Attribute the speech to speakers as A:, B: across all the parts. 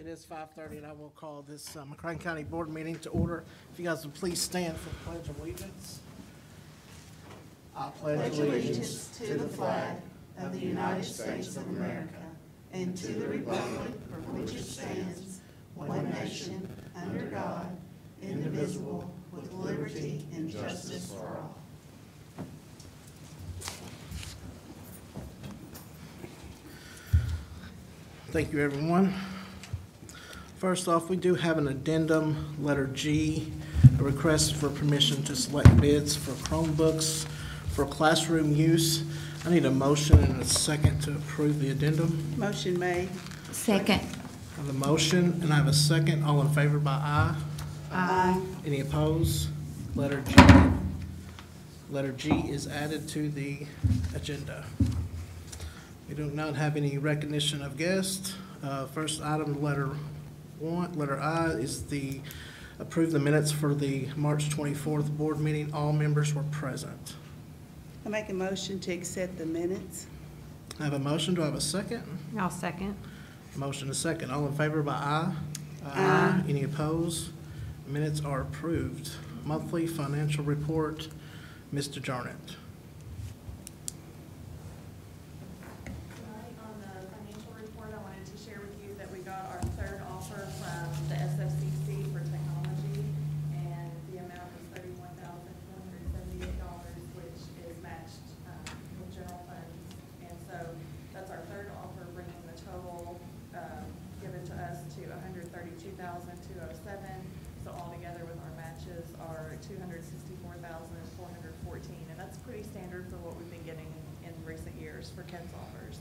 A: It is 5:30, and I will call this McCracken County Board meeting to order. If you guys would please stand for the Pledge of Allegiance. I
B: pledge allegiance to the flag of the United States of America and to the republic for which it stands, one nation, under God, indivisible, with liberty and justice for all.
A: Thank you, everyone. First off, we do have an addendum, letter G, a request for permission to select bids for Chromebooks for classroom use. I need a motion and a second to approve the addendum.
B: Motion made.
C: Second.
A: I have a motion and I have a second. All in favor by aye?
B: Aye.
A: Any opposed? Letter G. Letter G is added to the agenda. We do not have any recognition of guests. First item, letter I, is the approve the minutes for the March 24th board meeting. All members were present.
B: I make a motion to accept the minutes.
A: I have a motion. Do I have a second?
C: I'll second.
A: Motion and second. All in favor by aye?
B: Aye.
A: Any opposed? Minutes are approved. Monthly financial report, Mr. Jarnett.
D: Tonight on the financial report, I wanted to share with you that we got our third offer from the SFCC for technology, and the amount is $31,478, which is matched with general funds. And so that's our third offer, bringing the total given to us to $132,207. So altogether with our matches are $264,414, and that's pretty standard for what we've been getting in recent years for KEDS offers.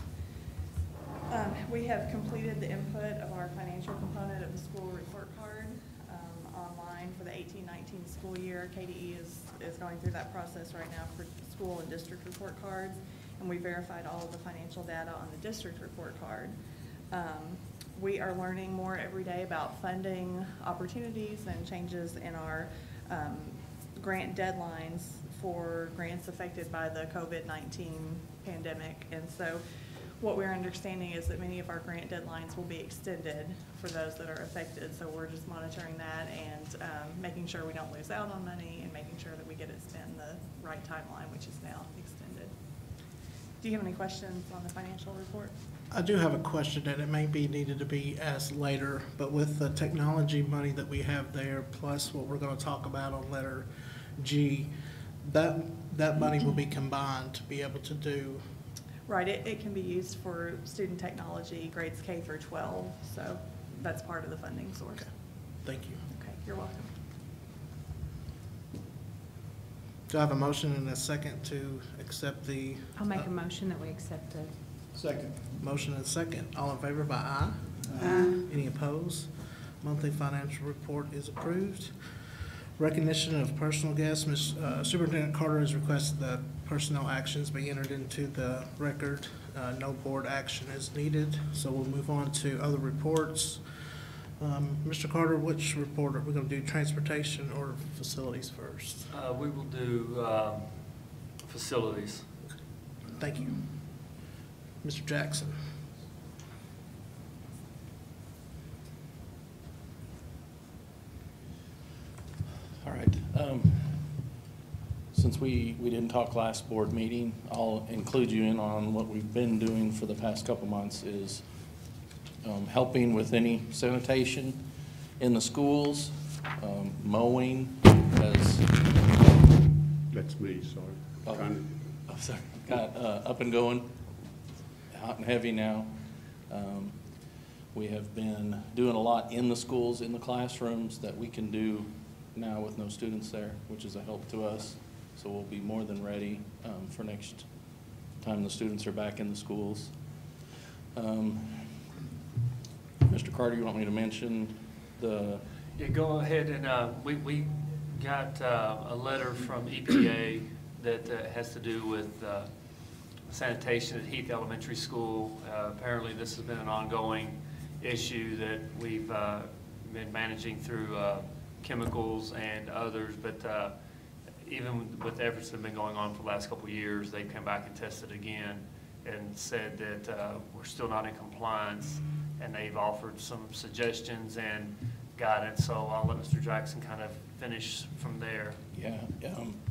D: We have completed the input of our financial component of the school report card online for the 18-19 school year. KDE is going through that process right now for school and district report cards, and we verified all of the financial data on the district report card. We are learning more every day about funding opportunities and changes in our grant deadlines for grants affected by the COVID-19 pandemic. And so what we're understanding is that many of our grant deadlines will be extended for those that are affected. So we're just monitoring that and making sure we don't lose out on money and making sure that we get it spent in the right timeline, which is now extended. Do you have any questions on the financial report?
A: I do have a question, and it may be needed to be asked later, but with the technology money that we have there, plus what we're going to talk about on letter G, that money will be combined to be able to do.
D: Right, it can be used for student technology, grades K through 12, so that's part of the funding source.
A: Okay. Thank you.
D: Okay, you're welcome.
A: Do I have a motion and a second to accept the?
C: I'll make a motion that we accept it.
E: Second.
A: Motion and second. All in favor by aye?
B: Aye.
A: Any opposed? Monthly financial report is approved. Recognition of personal guests. Superintendent Carter has requested that personnel actions be entered into the record. No board action is needed, so we'll move on to other reports. Mr. Carter, which report are we going to do, transportation or facilities first?
F: We will do facilities.
A: Thank you. Mr. Jackson.
E: All right. Since we didn't talk last board meeting, I'll include you in on what we've been doing for the past couple months is helping with any sanitation in the schools, mowing as...
G: That's me, sorry.
E: I'm sorry. Got up and going, hot and heavy now. We have been doing a lot in the schools, in the classrooms that we can do now with no students there, which is a help to us. So we'll be more than ready for next time the students are back in the schools. Mr. Carter, you want me to mention the...
F: Yeah, go ahead and we got a letter from EPA that has to do with sanitation at Heath Elementary School. Apparently this has been an ongoing issue that we've been managing through chemicals and others, but even with the efforts that have been going on for the last couple of years, they come back and tested again and said that we're still not in compliance and they've offered some suggestions and guidance, so I'll let Mr. Jackson kind of finish from there.
E: Yeah,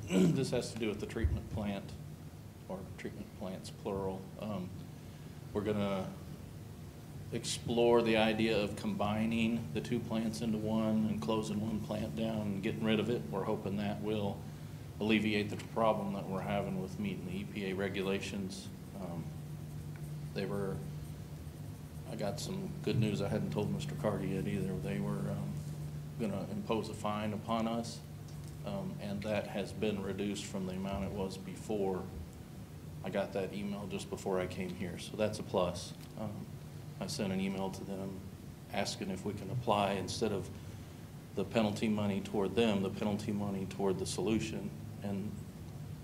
E: this has to do with the treatment plant, or treatment plants plural. We're gonna explore the idea of combining the two plants into one and closing one plant down and getting rid of it. We're hoping that will alleviate the problem that we're having with meeting the EPA regulations. I got some good news I hadn't told Mr. Carter yet either. They were gonna impose a fine upon us, and that has been reduced from the amount it was before. I got that email just before I came here, so that's a plus. I sent an email to them asking if we can apply, instead of the penalty money toward them, the penalty money toward the solution. And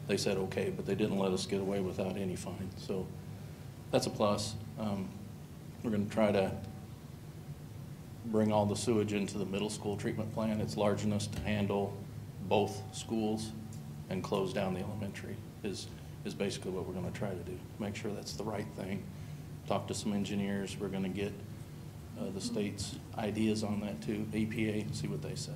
E: they said okay, but they didn't let us get away without any fine. So that's a plus. We're going to try to bring all the sewage into the middle school treatment plant. It's large enough to handle both schools, and close down the elementary is basically what we're going to try to do. Make sure that's the right thing. Talk to some engineers. We're going to get the state's ideas on that too, EPA, and see what they say.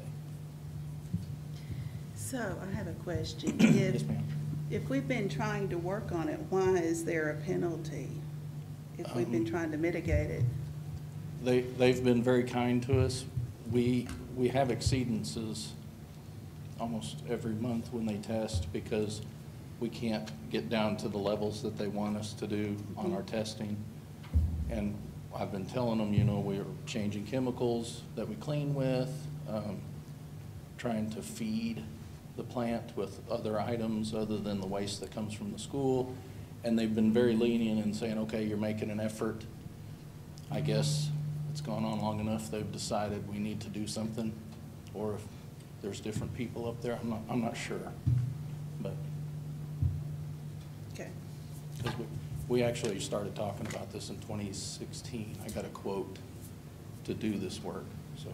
B: So I have a question.
E: Yes, ma'am.
B: If we've been trying to work on it, why is there a penalty? If we've been trying to mitigate it?
E: They've been very kind to us. We have exceedances almost every month when they test, because we can't get down to the levels that they want us to do on our testing. And I've been telling them, you know, we're changing chemicals that we clean with, trying to feed the plant with other items other than the waste that comes from the school. And they've been very lenient in saying, okay, you're making an effort. I guess it's gone on long enough, they've decided we need to do something. Or if there's different people up there, I'm not sure. But
B: Okay.
E: 'cause we actually started talking about this in 2016. I got a quote to do this work, so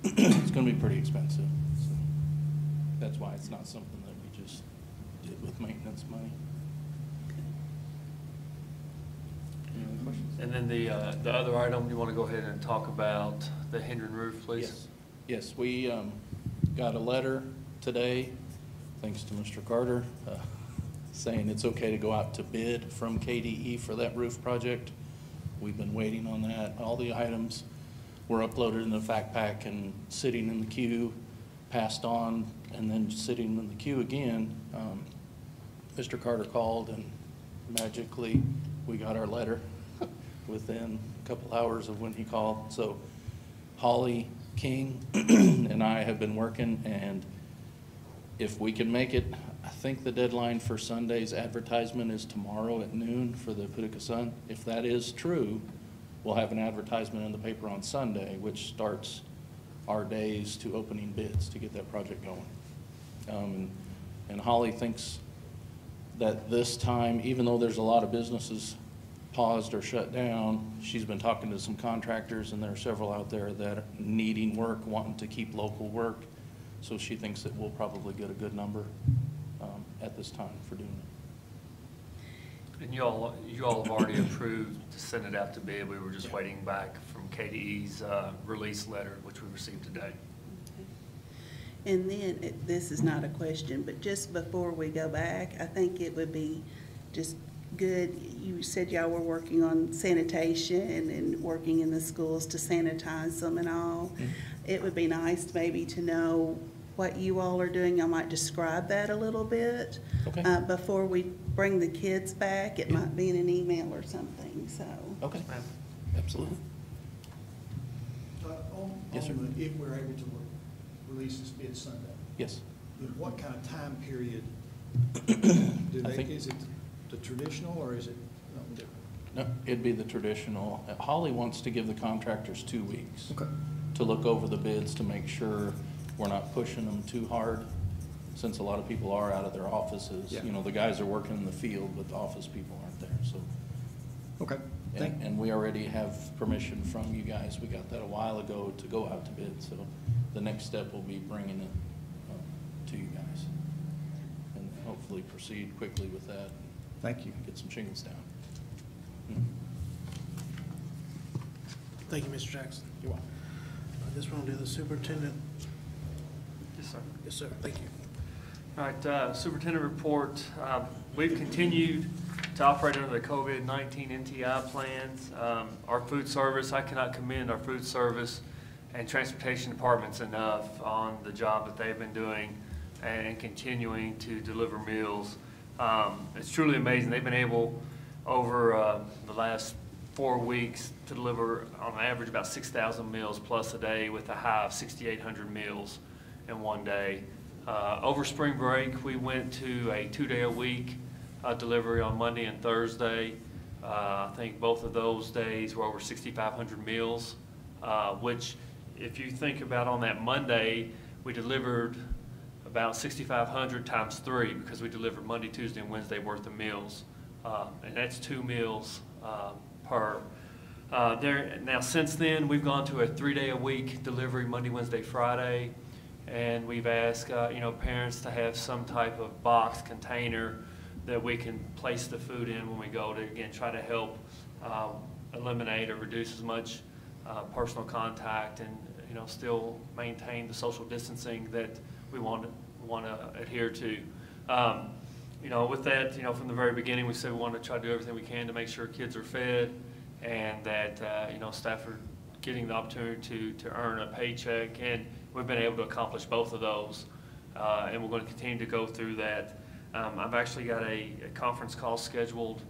E: it's gonna be pretty expensive. So that's why it's not something that we just did with maintenance money. Any other questions?
F: And then the other item, you want to go ahead and talk about the Hendron roof, please?
E: Yes, we got a letter today, thanks to Mr. Carter, saying it's okay to go out to bid from KDE for that roof project. We've been waiting on that. All the items were uploaded in the fact pack and sitting in the queue, passed on, and then sitting in the queue again. Mr. Carter called, and magically we got our letter within a couple hours of when he called. So Holly King and I have been working, and if we can make it, I think the deadline for Sunday's advertisement is tomorrow at noon for the Paducah Sun. If that is true, we'll have an advertisement in the paper on Sunday, which starts our days to opening bids to get that project going. And Holly thinks that this time, even though there's a lot of businesses paused or shut down, she's been talking to some contractors, and there are several out there that are needing work, wanting to keep local work. So she thinks that we'll probably get a good number at this time for doing it.
F: And you all have already approved to send it out to bid. We were just waiting back from KDE's release letter, which we received today.
B: And then, this is not a question, but just before we go back, I think it would be just good, you said y'all were working on sanitation and working in the schools to sanitize them and all.
E: Mm-hmm.
B: It would be nice maybe to know what you all are doing. Y'all might describe that a little bit.
E: Okay.
B: Before we bring the kids back. It might be in an email or something, so.
E: Okay, absolutely. Yes, sir.
H: If we're able to release this bid Sunday,
E: Yes.
H: then what kind of time period is it the traditional, or is it something different?
E: No, it'd be the traditional. Holly wants to give the contractors 2 weeks
H: Okay.
E: to look over the bids to make sure we're not pushing them too hard, since a lot of people are out of their offices.
H: Yeah.
E: You know, the guys are working in the field, but the office people aren't there, so.
H: Okay.
E: And we already have permission from you guys. We got that a while ago to go out to bid, so the next step will be bringing it to you guys. And hopefully proceed quickly with that.
H: Thank you.
E: Get some shingles down.
A: Thank you, Mr. Jackson. You're welcome. This one will do the superintendent.
F: Yes, sir.
A: Yes, sir. Thank you.
F: All right, superintendent report. We've continued to operate under the COVID-19 NTI plans. Our food service, I cannot commend our food service and transportation departments enough on the job that they've been doing and continuing to deliver meals. It's truly amazing. They've been able, over the last 4 weeks, to deliver on average about 6,000 meals plus a day, with a high of 6,800 meals in one day. Over spring break, we went to a 2-day-a-week delivery on Monday and Thursday. I think both of those days were over 6,500 meals, which, if you think about on that Monday, we delivered about 6,500 times 3, because we delivered Monday, Tuesday, and Wednesday worth of meals. And that's 2 meals per. Now, since then, we've gone to a 3-day-a-week delivery, Monday, Wednesday, Friday. And we've asked parents to have some type of box container that we can place the food in when we go, to again try to help eliminate or reduce as much personal contact, and still maintain the social distancing that we want to adhere to. With that, from the very beginning, we said we want to try to do everything we can to make sure kids are fed, and that staff are getting the opportunity to earn a paycheck, and we've been able to accomplish both of those, and we're going to continue to go through that. I've actually got a conference call scheduled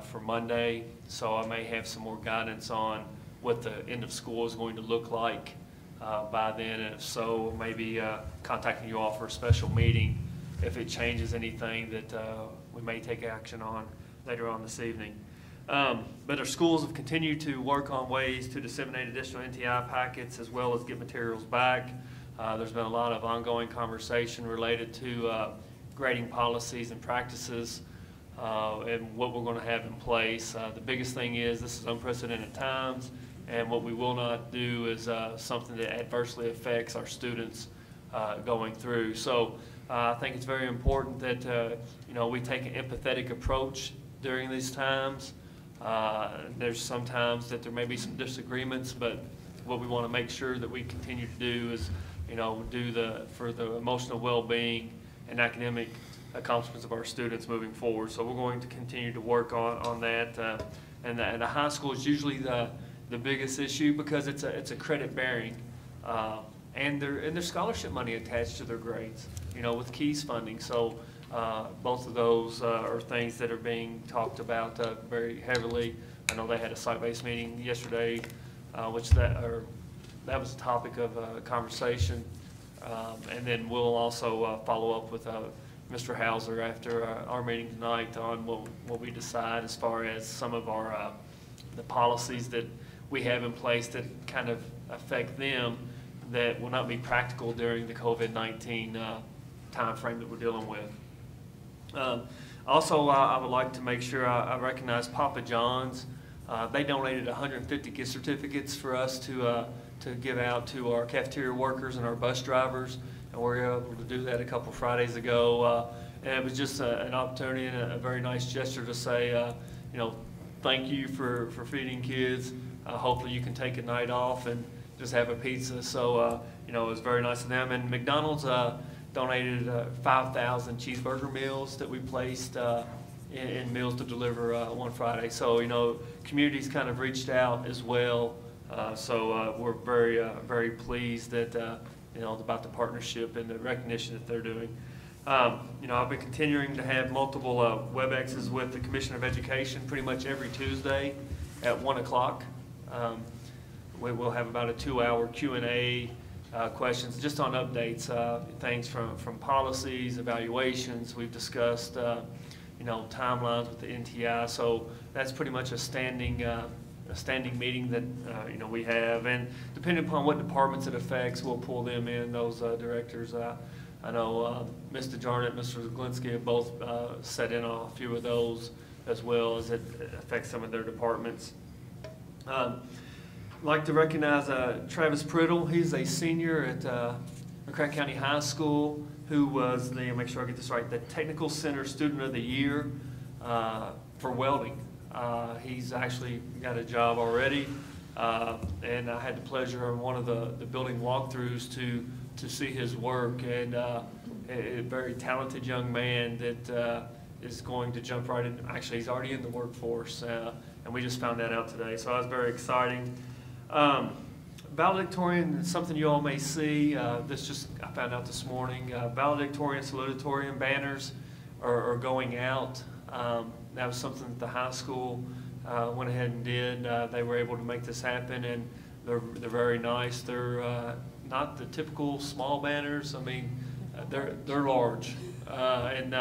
F: for Monday, so I may have some more guidance on what the end of school is going to look like by then, and if so, maybe contacting you all for a special meeting if it changes anything that we may take action on later on this evening. But our schools have continued to work on ways to disseminate additional NTI packets, as well as get materials back. There's been a lot of ongoing conversation related to grading policies and practices, and what we're going to have in place. The biggest thing is, this is unprecedented times, and what we will not do is something that adversely affects our students going through. So I think it's very important that we take an empathetic approach during these times. There's sometimes that there may be some disagreements, but what we want to make sure that we continue to do is, for the emotional well-being and academic accomplishments of our students moving forward. So we're going to continue to work on that. And the high school is usually the biggest issue, because it's a credit bearing, and there's scholarship money attached to their grades, with KEYS funding. So both of those are things that are being talked about very heavily. I know they had a site-based meeting yesterday, which that was a topic of conversation. And then we'll also follow up with Mr. Hauser after our meeting tonight on what we decide as far as some of our the policies that we have in place that kind of affect them, that will not be practical during the COVID-19 time frame that we're dealing with. Also, I would like to make sure I recognize Papa John's. They donated 150 gift certificates for us to give out to our cafeteria workers and our bus drivers, and we were able to do that a couple Fridays ago. And it was just an opportunity and a very nice gesture to say, thank you for feeding kids. Hopefully you can take a night off and just have a pizza. So, it was very nice of them. And McDonald's donated 5,000 cheeseburger meals that we placed in meals to deliver one Friday. So, communities kind of reached out as well. So we're very pleased that, about the partnership and the recognition that they're doing. I've been continuing to have multiple WebExes with the Commissioner of Education pretty much every Tuesday at 1 o'clock. We'll have about a 2-hour Q&A questions just on updates, things from policies, evaluations. We've discussed, timelines with the NTI. So that's pretty much a standing meeting that we have, and depending upon what departments it affects, we'll pull them in, those directors. I know Mr. Jarnett, Mr. Zaglinski have both set in on a few of those, as well as it affects some of their departments. I'd like to recognize Travis Priddle. He's a senior at McCracken County High School, who was make sure I get this right, the Technical Center Student of the Year for welding. He's actually got a job already And I had the pleasure on one of the building walkthroughs to see his work, and a very talented young man that is going to jump right in. Actually, he's already in the workforce, and we just found that out today, so that was very exciting. Valedictorian is something you all may see. I found out this morning. Valedictorian, salutatorian banners are going out. That was something that the high school went ahead and did. They were able to make this happen, and they're very nice. They're not the typical small banners. I mean, they're large, and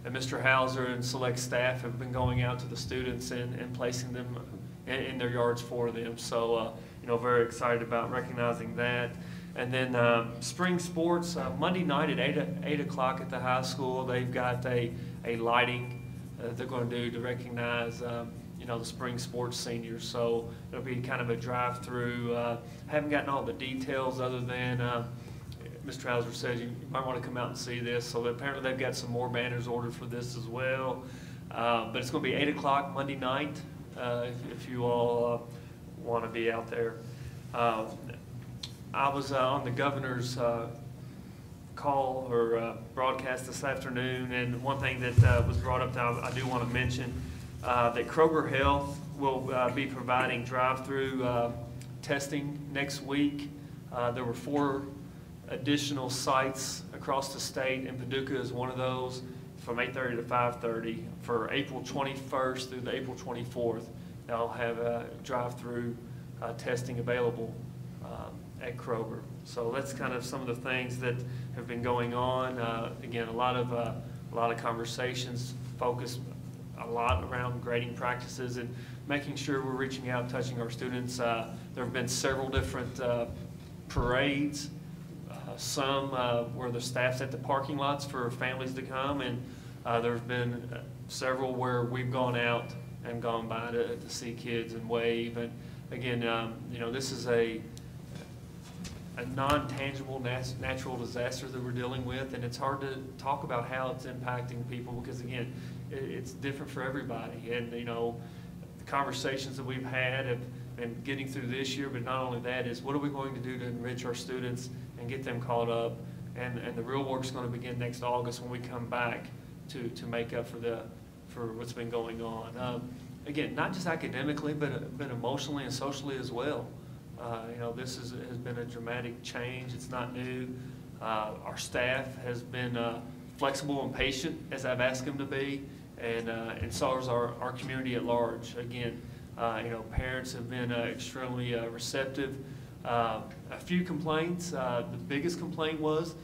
F: Mr. Hauser and select staff have been going out to the students and placing them in their yards for them. So, very excited about recognizing that. And then spring sports, Monday night at 8 o'clock at the high school, they've got a lighting they're going to do to recognize the spring sports seniors. So it'll be kind of a drive-through. Haven't gotten all the details other than Mr. Hauser says you might want to come out and see this. So apparently they've got some more banners ordered for this as well. But it's going to be 8 o'clock Monday night if you all want to be out there. I was on the governor's call or broadcast this afternoon, and one thing that was brought up that I do want to mention, that Kroger Health will be providing drive-through testing next week. There were 4 additional sites across the state, and Paducah is one of those, from 8:30 to 5:30 for April 21st through the April 24th. They'll have drive-through testing available at Kroger. So that's kind of some of the things that have been going on. Again, a lot of conversations focused a lot around grading practices and making sure we're reaching out, touching our students. There have been several different parades. Some where the staff's at the parking lots for families to come, and there have been several where we've gone out and gone by to see kids and wave. And again, this is a non-tangible natural disaster that we're dealing with, and it's hard to talk about how it's impacting people because, again, it's different for everybody. And, the conversations that we've had have been getting through this year, but not only that is what are we going to do to enrich our students and get them caught up, and the real work's going to begin next August when we come back to make up for what's been going on. Again, not just academically, but emotionally and socially as well. This has been a dramatic change. It's not new. Our staff has been flexible and patient, as I've asked them to be, and so is our community at large. Again, parents have been extremely receptive. A few complaints. The biggest complaint was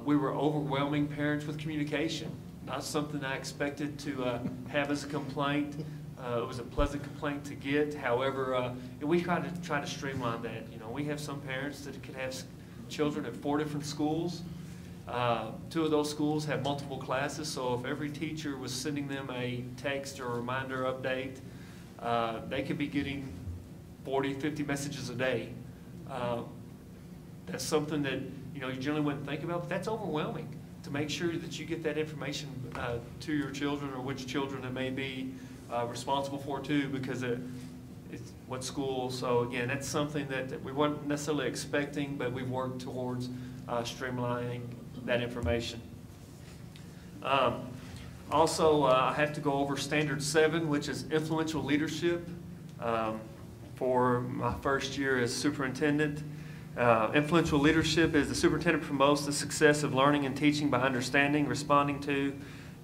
F: we were overwhelming parents with communication. Not something I expected to have as a complaint. It was a pleasant complaint to get. However, we try to streamline that. We have some parents that could have children at 4 different schools. 2 of those schools have multiple classes, so if every teacher was sending them a text or a reminder update, they could be getting 40, 50 messages a day. That's something that you generally wouldn't think about, but that's overwhelming to make sure that you get that information to your children, or which children it may be responsible for too, because it's what school. So again, that's something that we weren't necessarily expecting, but we've worked towards streamlining that information. Also, I have to go over Standard 7, which is influential leadership. For my first year as superintendent, influential leadership is the superintendent promotes the success of learning and teaching by understanding, responding to,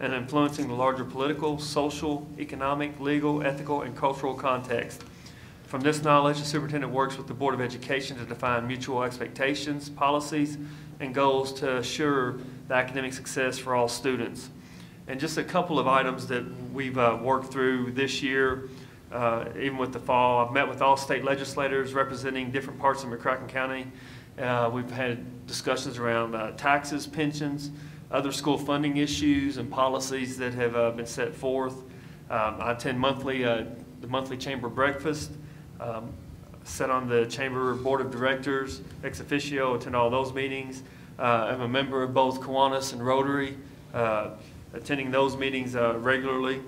F: and influencing the larger political, social, economic, legal, ethical, and cultural context. From this knowledge, the superintendent works with the Board of Education to define mutual expectations, policies, and goals to assure the academic success for all students. And just a couple of items that we've worked through this year, even with the fall. I've met with all state legislators representing different parts of McCracken County. We've had discussions around taxes, pensions, other school funding issues, and policies that have been set forth. I attend the monthly chamber breakfast, sit on the chamber board of directors, ex officio, attend all those meetings. I'm a member of both Kiwanis and Rotary, attending those meetings regularly.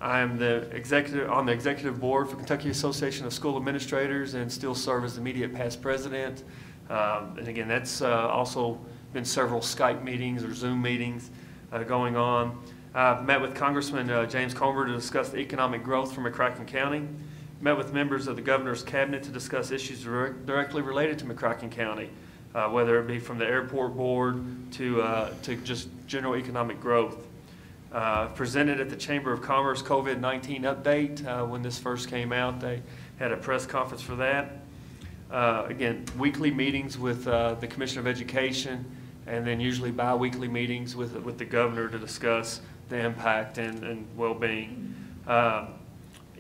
F: I am on the executive board for Kentucky Association of School Administrators and still serve as the immediate past president. And again, that's also been several Skype meetings or Zoom meetings going on. I've met with Congressman James Comer to discuss the economic growth for McCracken County. Met with members of the governor's cabinet to discuss issues directly related to McCracken County, whether it be from the airport board to just general economic growth. Presented at the Chamber of Commerce COVID-19 update when this first came out. They had a press conference for that. Again, weekly meetings with the Commissioner of Education, and then usually bi-weekly meetings with the governor to discuss the impact and well-being.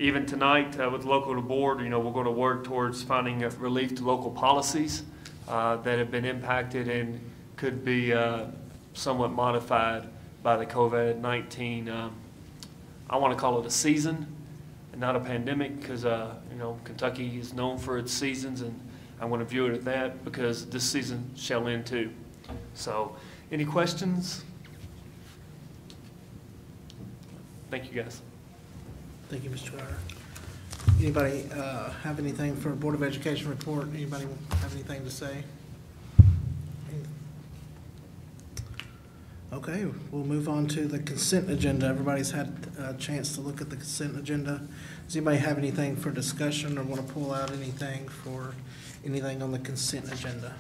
F: Even tonight with the local board, we're going to work towards finding a relief to local policies that have been impacted and could be somewhat modified by the COVID-19. I want to call it a season and not a pandemic, because Kentucky is known for its seasons, and I want to view it at that because this season shall end too. So, any questions? Thank you, guys.
A: Thank you, Mr. Carter. Anybody have anything for a Board of Education report? Anybody have anything to say? Okay, we'll move on to the consent agenda. Everybody's had a chance to look at the consent agenda. Does anybody have anything for discussion or want to pull out anything on the consent agenda?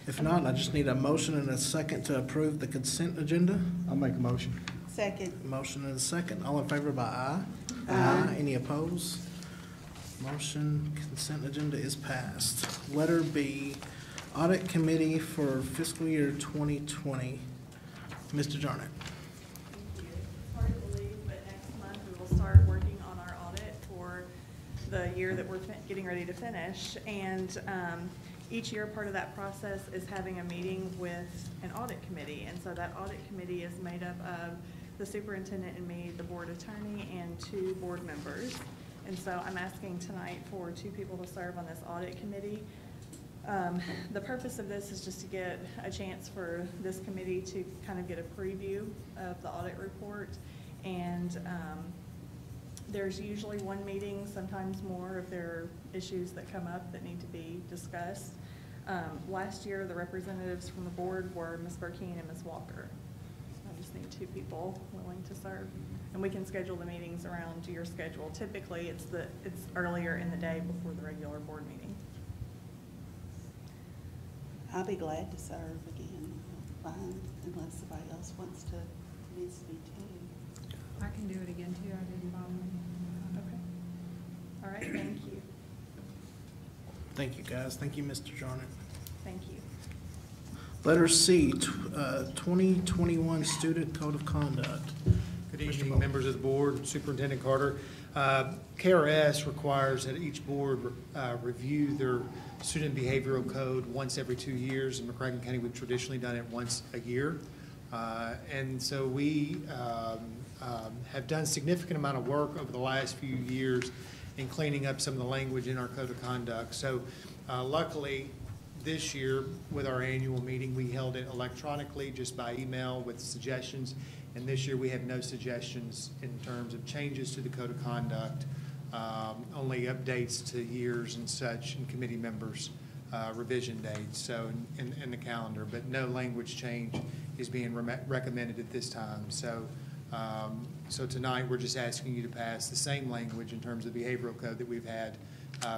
A: If not, I just need a motion and a second to approve the consent agenda.
H: I'll make a motion.
B: Second.
A: Motion and a second. All in favor by aye?
B: Aye.
A: Any opposed? Motion, consent agenda is passed. Letter B, Audit Committee for fiscal year 2020. Mr. Jarnett.
D: Thank you. It's hard to believe, but next month we will start working on our audit for the year that we're getting ready to finish. And each year, part of that process is having a meeting with an audit committee. And so that audit committee is made up of the superintendent and me, the board attorney, and 2 board members. And so I'm asking tonight for 2 people to serve on this audit committee. The purpose of this is just to get a chance for this committee to kind of get a preview of the audit report. And there's usually 1 meeting, sometimes more, if there are issues that come up that need to be discussed. Last year, the representatives from the board were Ms. Burkeen and Ms. Walker. I just need 2 people willing to serve. And we can schedule the meetings around your schedule. Typically, it's earlier in the day before the regular board meeting.
B: I'll be glad to serve again, fine, unless somebody else needs to be too.
C: I can do it again too. I didn't bother.
D: Okay. All right, thank you.
A: Thank you, guys. Thank you, Mr. Jarnett.
D: Thank you.
A: Letter C, 2021 Student Code of Conduct.
H: Good evening, members of the board, Superintendent Carter. KRS requires that each board review their student behavioral code once every 2 years. In McCracken County, we've traditionally done it once a year. And so we have done a significant amount of work over the last few years in cleaning up some of the language in our code of conduct. So luckily, this year with our annual meeting, we held it electronically just by email with suggestions. And this year we have no suggestions in terms of changes to the code of conduct, only updates to years and such, and committee members' revision dates, so in the calendar, but no language change is being recommended at this time. So, so tonight we're just asking you to pass the same language in terms of the behavioral code that we've had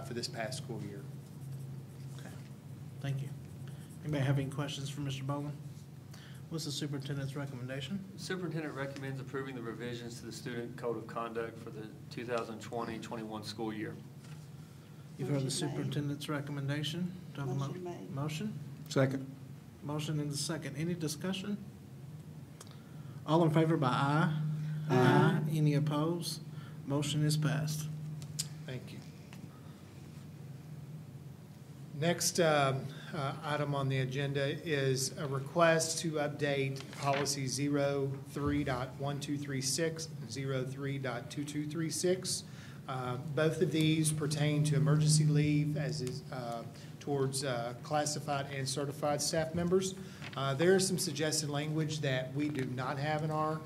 H: for this past school year.
A: Okay, thank you. Anybody have any questions for Mr. Boland? What's the superintendent's recommendation?
F: The superintendent recommends approving the revisions to the student code of conduct for the 2020-21 school year.
A: You've heard the
B: Motion made.
A: superintendent's recommendation. Do I have a
B: Motion made.
A: Motion?
H: Second.
A: Motion and a second. Any discussion? All in favor by aye?
B: Aye.
A: Any opposed? Motion is passed.
H: Thank you. Next item on the agenda is a request to update policy 03.1236 and 03.2236. Both of these pertain to emergency leave as is towards classified and certified staff members. There is some suggested language that we do not have in our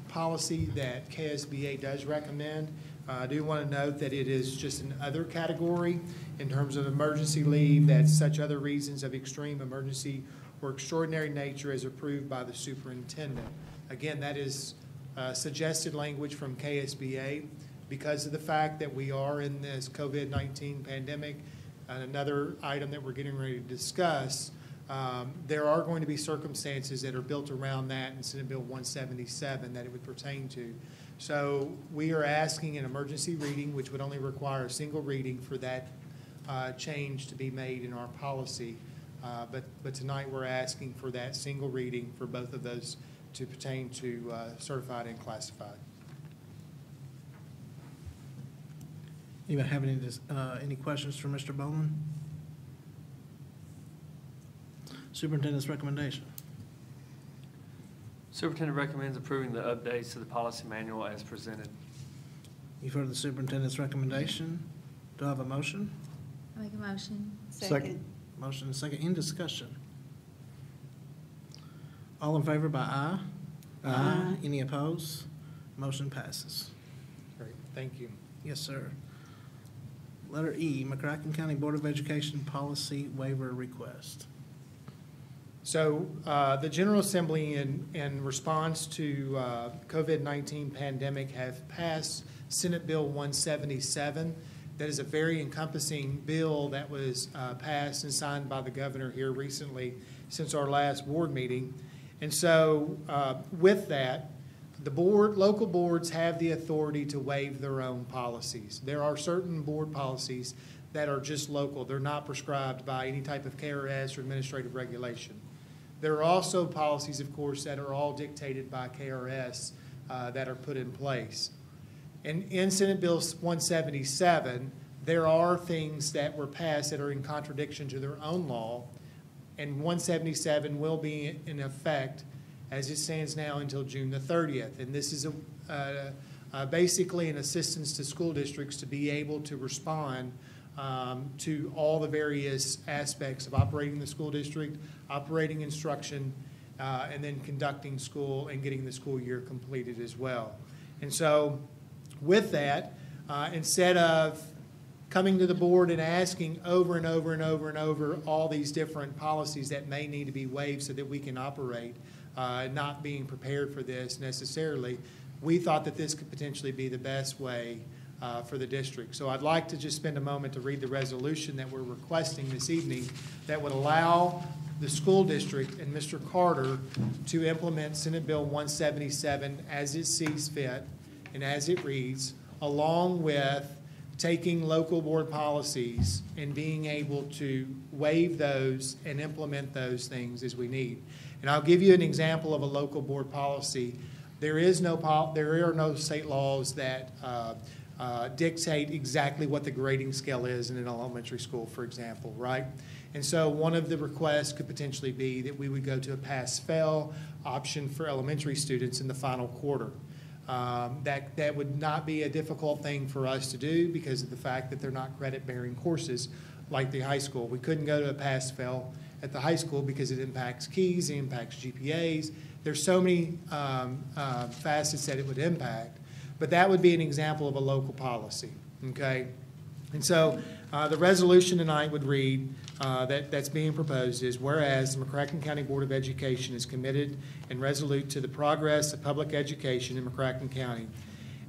H: policy that KSBA does recommend. I do want to note that it is just an other category in terms of emergency leave, that such other reasons of extreme emergency or extraordinary nature as approved by the superintendent. Again, that is suggested language from KSBA because of the fact that we are in this COVID-19 pandemic. And another item that we're getting ready to discuss, there are going to be circumstances that are built around that in Senate Bill 177 that it would pertain to. So we are asking an emergency reading, which would only require a single reading for that change to be made in our policy. But tonight we're asking for that single reading for both of those to pertain to certified and classified.
A: Anybody have any questions for Mr. Bowman? Superintendent's recommendation.
F: Superintendent recommends approving the updates to the policy manual as presented.
A: You've heard the superintendent's recommendation. Do I have a motion?
C: I make a motion.
B: Second.
A: Motion and second. In discussion. All in favor by aye?
B: Aye.
A: Any opposed? Motion passes.
H: Great, thank you.
A: Yes, sir. Letter E, McCracken County Board of Education Policy Waiver Request.
H: So the General Assembly, in response to COVID-19 pandemic, have passed Senate Bill 177. That is a very encompassing bill that was passed and signed by the governor here recently since our last board meeting. And so with that, the local boards have the authority to waive their own policies. There are certain board policies that are just local. They're not prescribed by any type of KRS or administrative regulation. There are also policies, of course, that are all dictated by KRS that are put in place. And in Senate Bill 177, there are things that were passed that are in contradiction to their own law, and 177 will be in effect as it stands now until June the 30th. And this is basically an assistance to school districts to be able to respond to all the various aspects of operating the school district, operating instruction, and then conducting school and getting the school year completed as well. And so with that, instead of coming to the board and asking over and over and over and over all these different policies that may need to be waived so that we can operate, not being prepared for this necessarily, we thought that this could potentially be the best way for the district. So I'd like to just spend a moment to read the resolution that we're requesting this evening that would allow the school district and Mr. Carter to implement Senate Bill 177 as it sees fit and as it reads, along with taking local board policies and being able to waive those and implement those things as we need. And I'll give you an example of a local board policy. There are no state laws that dictate exactly what the grading scale is in an elementary school, for example, right? And so one of the requests could potentially be that we would go to a pass-fail option for elementary students in the final quarter. That would not be a difficult thing for us to do because of the fact that they're not credit-bearing courses like the high school. We couldn't go to a pass-fail at the high school because it impacts keys, it impacts GPAs. There's so many facets that it would impact. But that would be an example of a local policy, okay? And so the resolution tonight would read that's being proposed is, whereas the McCracken County Board of Education is committed and resolute to the progress of public education in McCracken County,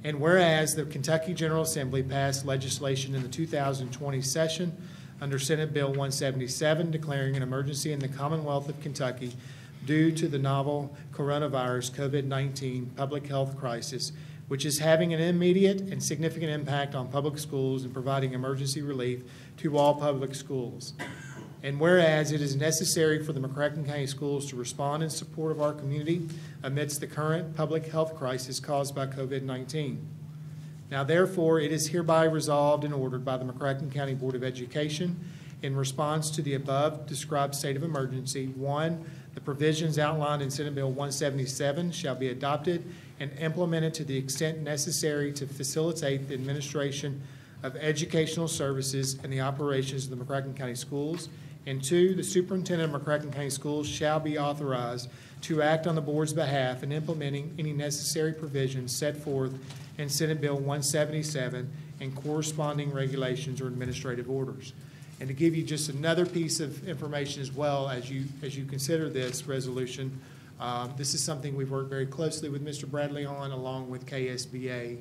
H: and whereas the Kentucky General Assembly passed legislation in the 2020 session under Senate Bill 177 declaring an emergency in the Commonwealth of Kentucky due to the novel coronavirus COVID-19 public health crisis, which is having an immediate and significant impact on public schools and providing emergency relief to all public schools. And whereas it is necessary for the McCracken County Schools to respond in support of our community amidst the current public health crisis caused by COVID-19. Now therefore, it is hereby resolved and ordered by the McCracken County Board of Education in response to the above described state of emergency. 1, the provisions outlined in Senate Bill 177 shall be adopted and implemented to the extent necessary to facilitate the administration of educational services and the operations of the McCracken County Schools. And 2, the superintendent of McCracken County Schools shall be authorized to act on the board's behalf in implementing any necessary provisions set forth in Senate Bill 177 and corresponding regulations or administrative orders. And to give you just another piece of information as well as you consider this resolution, this is something we've worked very closely with Mr. Bradley on, along with KSBA,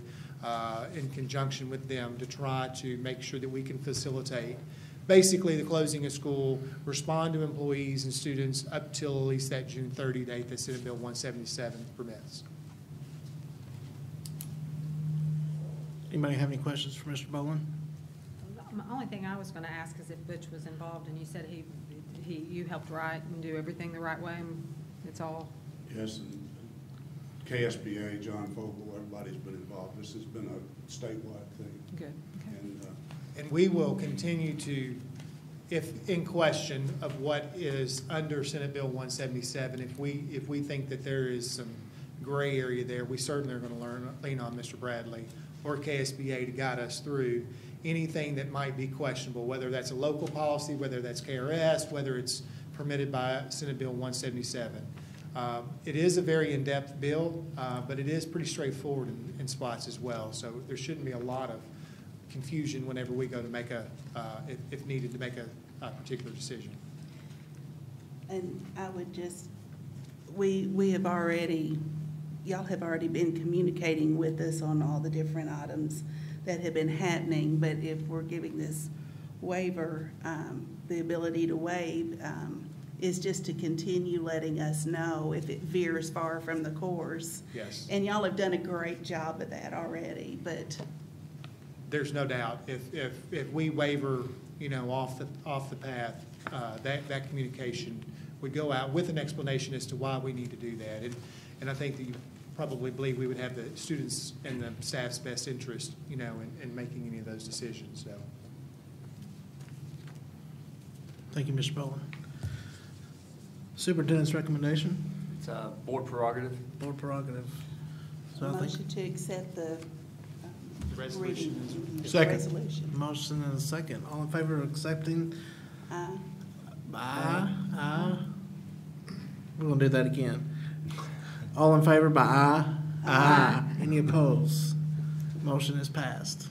H: in conjunction with them, to try to make sure that we can facilitate basically the closing of school, respond to employees and students up till at least that June 30 date that Senate Bill 177 permits.
A: Anybody have any questions for Mr. Boland?
C: The only thing I was gonna ask is if Butch was involved, and you said you helped write and do everything the right way, and it's all.
G: Yes, and KSBA, John Vogel, everybody's been involved. This has been a statewide thing.
C: Good, okay.
H: And we will continue to, if in question of what is under Senate Bill 177, if we think that there is some gray area there, we certainly are going to lean on Mr. Bradley or KSBA to guide us through anything that might be questionable, whether that's a local policy, whether that's KRS, whether it's permitted by Senate Bill 177. It is a very in-depth bill, but it is pretty straightforward in spots as well. So there shouldn't be a lot of confusion whenever we go to make if needed, to make a particular decision.
B: And I would just, we have already, y'all have already been communicating with us on all the different items that have been happening, but if we're giving this waiver, the ability to waive is just to continue letting us know if it veers far from the course.
H: Yes.
B: And y'all have done a great job of that already, but
H: There's no doubt if we waver, off the path, that communication would go out with an explanation as to why we need to do that. And I think that you probably believe we would have the students and the staff's best interest, in making any of those decisions. So.
A: Thank you, Mr. Boland. Superintendent's recommendation?
F: It's a board prerogative.
A: Board prerogative. So I think
B: motion to accept the
H: resolution
B: reading.
H: is-
A: Second.
B: Resolution.
A: Motion and a second. All in favor of accepting?
B: Aye.
A: Aye. Aye. We're gonna do that again. All in favor by aye? Aye. Any opposed? Motion is passed.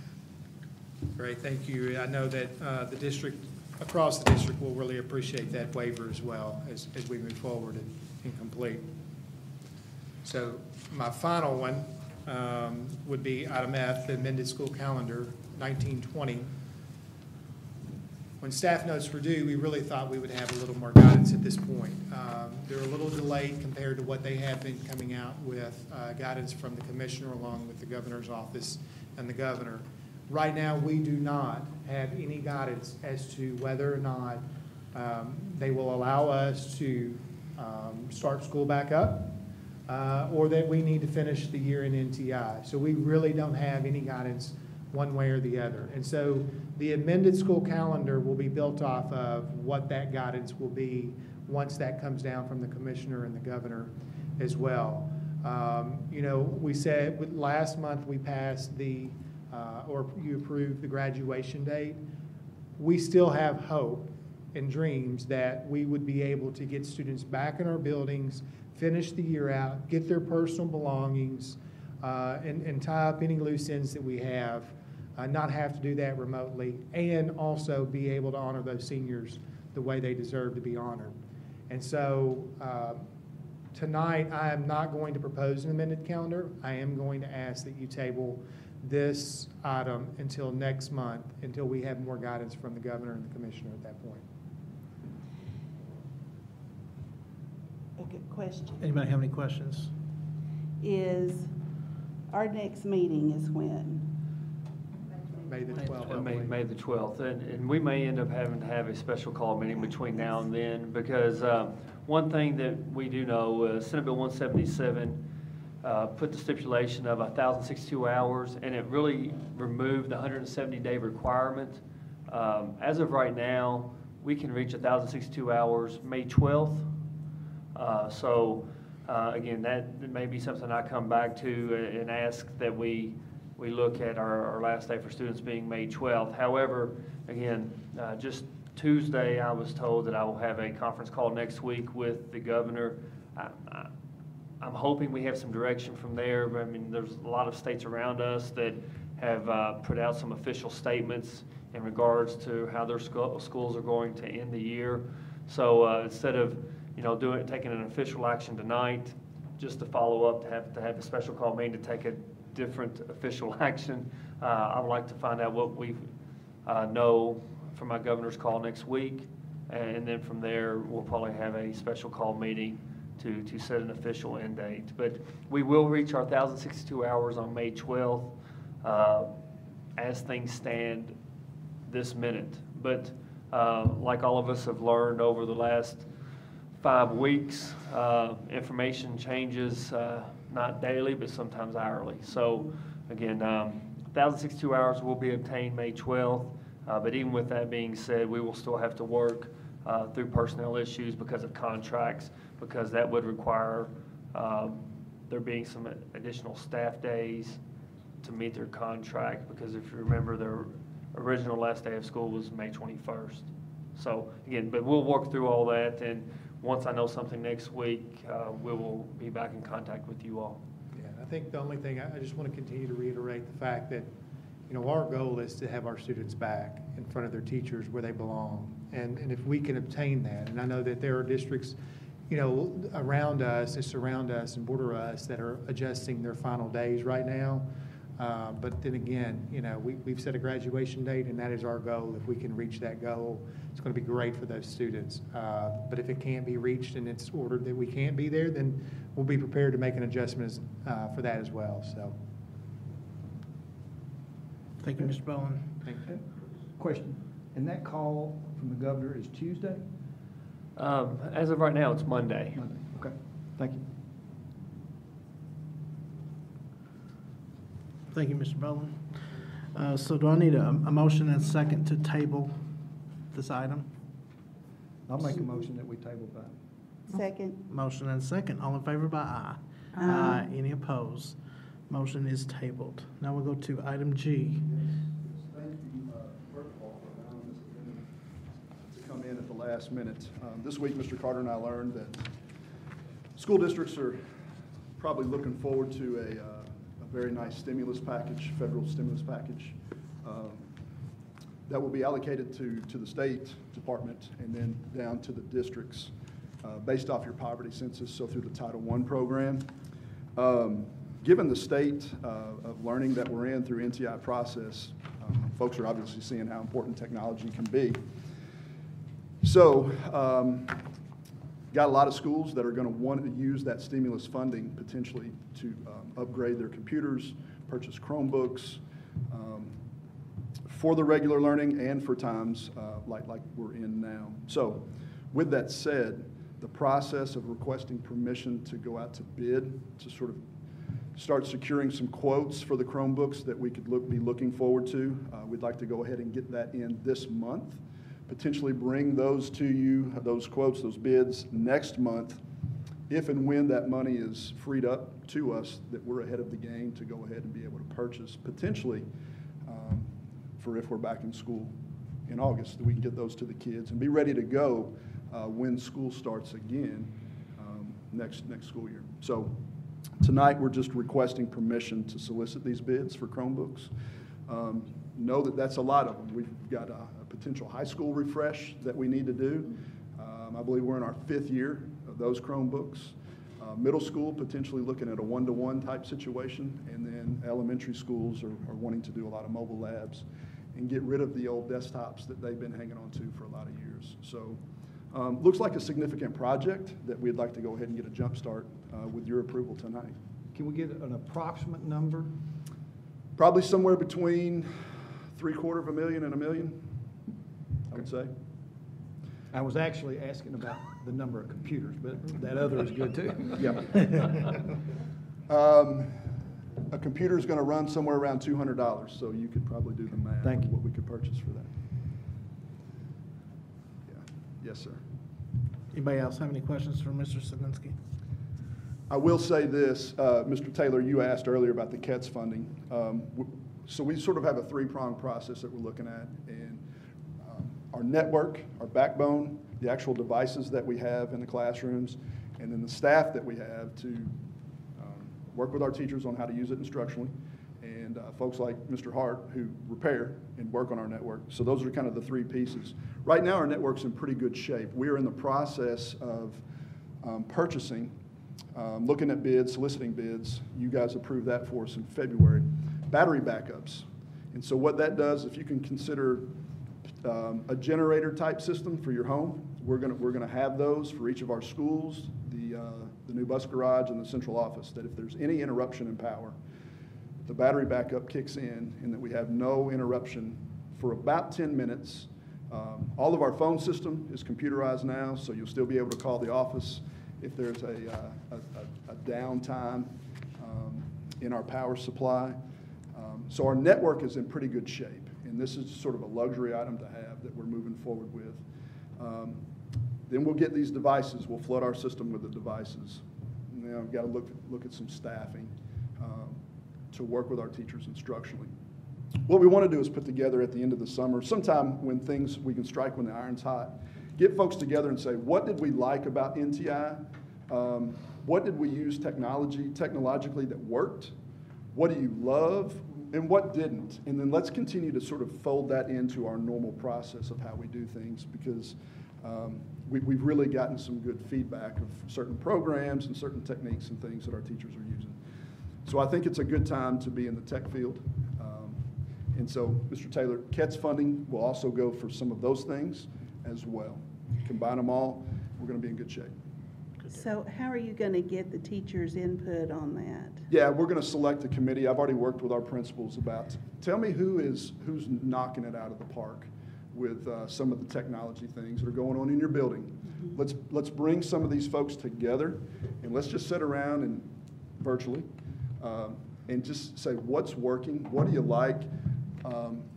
H: Great, thank you. I know that the district, across the district, will really appreciate that waiver as well as we move forward and complete. So my final one would be item F, the amended school calendar 1920. When staff notes were due, we really thought we would have a little more guidance at this point. They're a little delayed compared to what they have been coming out with guidance from the commissioner along with the governor's office and the governor. Right now, we do not have any guidance as to whether or not they will allow us to start school back up or that we need to finish the year in NTI. So we really don't have any guidance one way or the other. And so the amended school calendar will be built off of what that guidance will be once that comes down from the commissioner and the governor as well. We said last month we passed or you approved the graduation date. We still have hope and dreams that we would be able to get students back in our buildings, finish the year out, get their personal belongings, and tie up any loose ends that we have, not have to do that remotely, and also be able to honor those seniors the way they deserve to be honored. And so tonight I am not going to propose an amended calendar. I am going to ask that you table this item until next month, until we have more guidance from the governor and the commissioner at that point.
B: A good question.
A: Anybody have any questions?
B: Is, our next meeting is when?
H: May the 12th. I
F: May
H: believe.
F: May the 12th, and we may end up having to have a special call meeting between now and then, because one thing that we do know, Senate Bill 177 put the stipulation of 1,062 hours, and it really removed the 170-day requirement. As of right now, we can reach 1,062 hours May 12th. Again, that may be something I come back to and ask that we look at our last day for students being May 12th. However, again, just Tuesday, I was told that I will have a conference call next week with the governor. I'm hoping we have some direction from there. But I mean, there's a lot of states around us that have put out some official statements in regards to how their schools are going to end the year. So instead of taking an official action tonight, just to follow up, to have a special call meeting to take a different official action, I would like to find out what we know from my governor's call next week, and then from there we'll probably have a special call meeting to set an official end date. But we will reach our 1,062 hours on May 12th as things stand this minute. But like all of us have learned over the last 5 weeks, information changes not daily but sometimes hourly. So again, 1,062 hours will be obtained May 12th, but even with that being said, we will still have to work through personnel issues because of contracts, because that would require there being some additional staff days to meet their contract, because if you remember, their original last day of school was May 21st. So again, but we'll work through all that, and once I know something next week, we will be back in contact with you all.
H: Yeah, I think the only thing, I just want to continue to reiterate the fact that, our goal is to have our students back in front of their teachers where they belong. And if we can obtain that, and I know that there are districts, around us, that surround us and border us, that are adjusting their final days right now. But then again, we've set a graduation date, and that is our goal. If we can reach that goal, it's going to be great for those students. But if it can't be reached and it's ordered that we can't be there, then we'll be prepared to make an adjustment for that as well. So,
A: Thank you, Mr. Bowen.
H: thank you.
I: Question, and that call from the governor is Tuesday?
F: As of right now, it's Monday.
I: Monday, okay, thank you.
A: Thank you, Mr. Bowen. So do I need a motion and a second to table this item?
I: I'll make a motion that we table that.
B: Second.
A: Motion and a second. All in favor by aye.
B: Aye.
A: Any opposed? Motion is tabled. Now we'll go to item G.
G: Thank you, first of all, for allowing this amendment to come in at the last minute. This week, Mr. Carter and I learned that school districts are probably looking forward to a very nice stimulus package, federal stimulus package, that will be allocated to the State Department and then down to the districts based off your poverty census, so through the Title I program. Given the state of learning that we're in through NTI process, folks are obviously seeing how important technology can be. So, got a lot of schools that are going to want to use that stimulus funding potentially to upgrade their computers, purchase Chromebooks, for the regular learning and for times like we're in now. So, with that said, the process of requesting permission to go out to bid to sort of start securing some quotes for the Chromebooks that we could be looking forward to. We'd like to go ahead and get that in this month, potentially bring those to you, those quotes, those bids, next month, if and when that money is freed up to us, that we're ahead of the game to go ahead and be able to purchase, potentially for if we're back in school in August, that we can get those to the kids and be ready to go when school starts again next school year. So tonight, we're just requesting permission to solicit these bids for Chromebooks. Know that that's a lot of them. We've got a potential high school refresh that we need to do. I believe we're in our 5th year of those Chromebooks. Middle school, potentially looking at a one-to-one type situation, and then elementary schools are wanting to do a lot of mobile labs and get rid of the old desktops that they've been hanging on to for a lot of years. So looks like a significant project that we'd like to go ahead and get a jump start with your approval tonight.
I: Can we get an approximate number?
G: Probably somewhere between $750,000 and $1 million, I would say.
I: I was actually asking about the number of computers, but that other is good too.
G: Yep. A computer is going to run somewhere around $200, so you could probably do the math
I: Thank
G: on
I: you.
G: what we could purchase for that. Yeah. Yes, sir.
A: Anybody else have any questions for Mr. Selinsky?
G: I will say this, Mr. Taylor, you asked earlier about the KETS funding. So we sort of have a 3-pronged process that we're looking at, and our network, our backbone, the actual devices that we have in the classrooms, and then the staff that we have to work with our teachers on how to use it instructionally, and folks like Mr. Hart who repair and work on our network. So those are kind of the three pieces. Right now, our network's in pretty good shape. We are in the process of purchasing, looking at bids, soliciting bids. You guys approved that for us in February. Battery backups. And so what that does, if you can consider a generator type system for your home, we're gonna have those for each of our schools, the new bus garage and the central office, that if there's any interruption in power, the battery backup kicks in and that we have no interruption for about 10 minutes. All of our phone system is computerized now, so you'll still be able to call the office if there's a downtime in our power supply. So our network is in pretty good shape, and this is sort of a luxury item to have that we're moving forward with. Then we'll get these devices. We'll flood our system with the devices. Now we've got to look at some staffing to work with our teachers instructionally. What we want to do is put together at the end of the summer, sometime when we can strike when the iron's hot, get folks together and say, what did we like about NTI? What did we use technologically that worked? What do you love? And what didn't? And then let's continue to sort of fold that into our normal process of how we do things, because we've really gotten some good feedback of certain programs and certain techniques and things that our teachers are using. So I think it's a good time to be in the tech field. And so, Mr. Taylor, CATS funding will also go for some of those things as well. Combine them all, we're going to be in good shape.
B: So how are you going to get the teachers' input on that?
G: Yeah, we're going to select a committee. I've already worked with our principals about, tell me who's knocking it out of the park with some of the technology things that are going on in your building. Mm-hmm. Let's bring some of these folks together, and let's just sit around and virtually and just say, what's working? What do you like?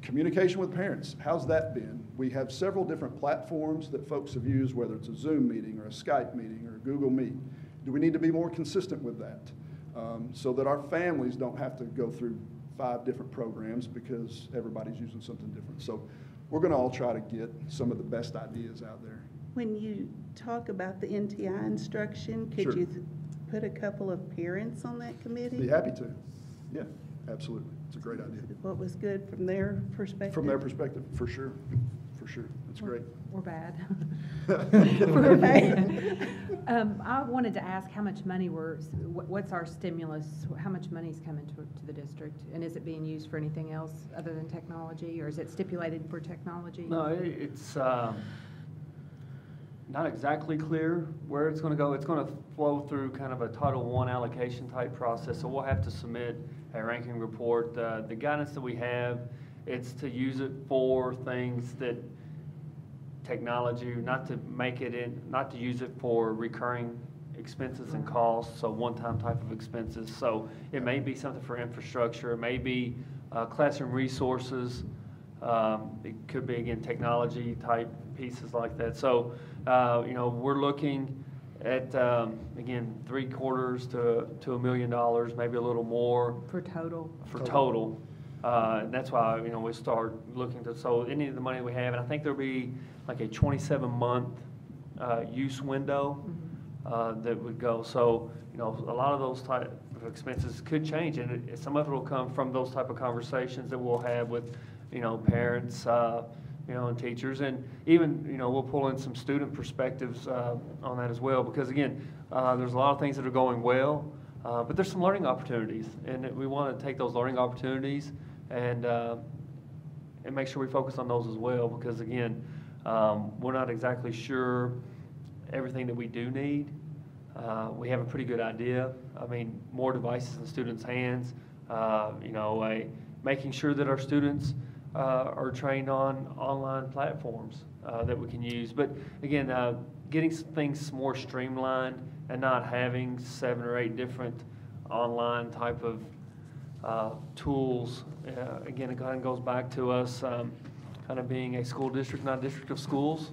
G: Communication with parents, how's that been? We have several different platforms that folks have used, whether it's a Zoom meeting or a Skype meeting or a Google Meet. Do we need to be more consistent with that so that our families don't have to go through 5 different programs because everybody's using something different? So we're going to all try to get some of the best ideas out there.
B: When you talk about the NTI instruction, could
G: Sure.
B: you put a couple of parents on that committee?
G: Be happy to. Yeah, absolutely. It's a great idea.
B: What was good from their perspective?
G: From their perspective, for sure. For sure. That's great.
C: We're bad.
B: We're bad.
C: I wanted to ask how much money what's our stimulus, how much money's coming to the district? And is it being used for anything else other than technology, or is it stipulated for technology?
F: No, it's not exactly clear where it's going to go. It's going to flow through kind of a Title I allocation type process, so we'll have to submit a ranking report. The guidance that we have, it's to use it for things that technology, not to use it for recurring expenses and costs, so one-time type of expenses. So it may be something for infrastructure, it may be classroom resources, it could be, again, technology type pieces like that. So, we're looking at, again, $750,000 to $1 million, maybe a little more.
C: For total?
F: For total. And that's why, we start looking to, so any of the money we have, and I think there'll be like a 27-month use window that would go. So, a lot of those type of expenses could change, and some of it will come from those type of conversations that we'll have with, parents, and teachers, and even, we'll pull in some student perspectives on that as well, because again, there's a lot of things that are going well, but there's some learning opportunities, and we want to take those learning opportunities and make sure we focus on those as well, because again, we're not exactly sure everything that we do need. We have a pretty good idea. I mean, more devices in students' hands, making sure that our students are trained on online platforms that we can use. But again, getting things more streamlined and not having 7 or 8 different online type of tools. Again, it kind of goes back to us kind of being a school district, not a district of schools.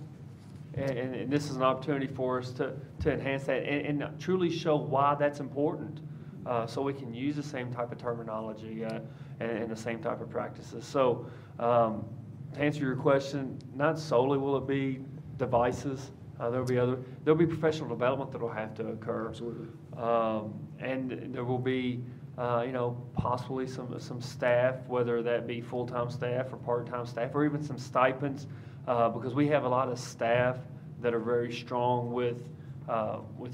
F: And this is an opportunity for us to enhance that and truly show why that's important, so we can use the same type of terminology and the same type of practices. So to answer your question, not solely will it be devices. There'll be professional development that'll have to occur.
G: Absolutely.
F: And there will be, possibly some staff, whether that be full-time staff or part-time staff, or even some stipends, because we have a lot of staff that are very strong with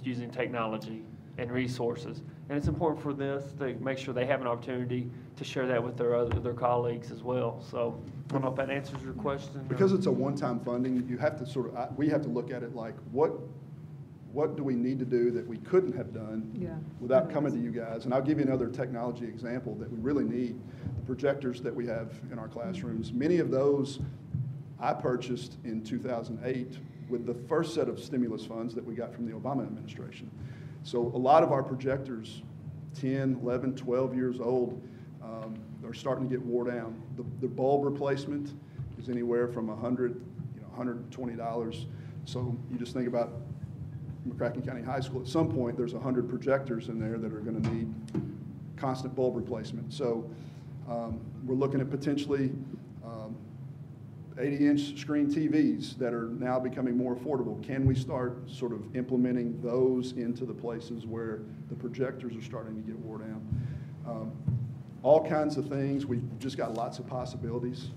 F: using technology and resources. And it's important for this to make sure they have an opportunity to share that with their colleagues as well. So I don't know if that answers your question.
G: Because it's a one-time funding, you have to we have to look at it like, what do we need to do that we couldn't have done without coming to you guys? And I'll give you another technology example that we really need. The projectors that we have in our classrooms, many of those I purchased in 2008 with the first set of stimulus funds that we got from the Obama administration. So a lot of our projectors, 10, 11, 12 years old, are starting to get wore down. The bulb replacement is anywhere from $100, $120. So you just think about McCracken County High School. At some point, there's 100 projectors in there that are going to need constant bulb replacement. So we're looking at potentially 80-inch screen TVs that are now becoming more affordable. Can we start sort of implementing those into the places where the projectors are starting to get wore down? All kinds of things. We've just got lots of possibilities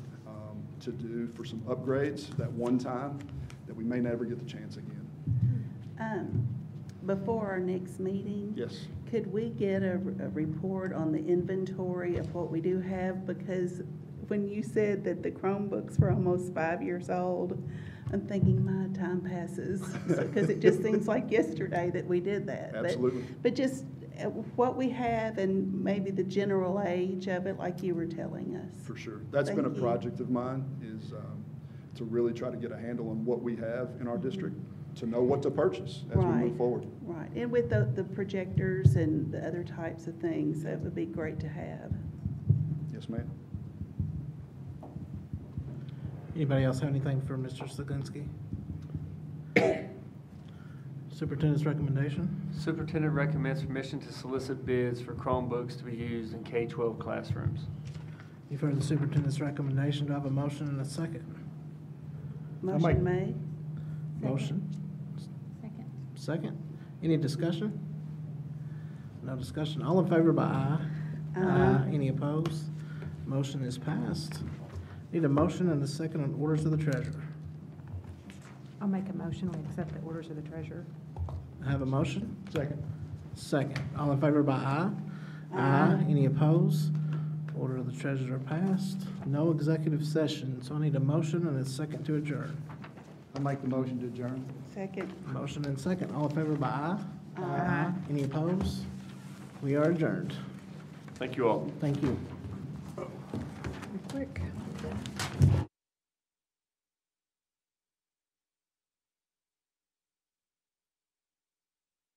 G: to do for some upgrades that one time that we may never get the chance again.
B: Before our next meeting,
G: Yes.
B: could we get a report on the inventory of what we do have? Because when you said that the Chromebooks were almost 5 years old, I'm thinking, my time passes, because it just seems like yesterday that we did that.
G: Absolutely.
B: But just what we have and maybe the general age of it, like you were telling us.
G: For sure. That's been a
B: Thank you.
G: project of mine, is to really try to get a handle on what we have in our district, to know what to purchase as we move forward.
B: Right, and with the projectors and the other types of things, that would be great to have.
G: Yes, ma'am.
A: Anybody else have anything for Mr. Slaginski? Superintendent's recommendation?
F: Superintendent recommends permission to solicit bids for Chromebooks to be used in K-12 classrooms.
A: You've heard the superintendent's recommendation. Do I have a motion and a second?
B: Motion made.
A: Motion.
C: Second.
A: Second. Any discussion? No discussion. All in favor by aye?
B: Aye.
A: Any opposed? Motion is passed. Need a motion and a second on orders of the treasurer.
C: I'll make a motion, we accept the orders of the treasurer.
A: I have a motion.
I: Second.
A: Second. All in favor by aye?
B: Aye.
A: Any opposed? Order of the treasurer passed. No executive session, so I need a motion and a second to adjourn.
I: I'll make the motion to adjourn.
B: Second.
A: Motion and second. All in favor by aye?
B: Aye.
A: Any opposed? We are adjourned.
F: Thank you all.
A: Thank you.
C: Quick.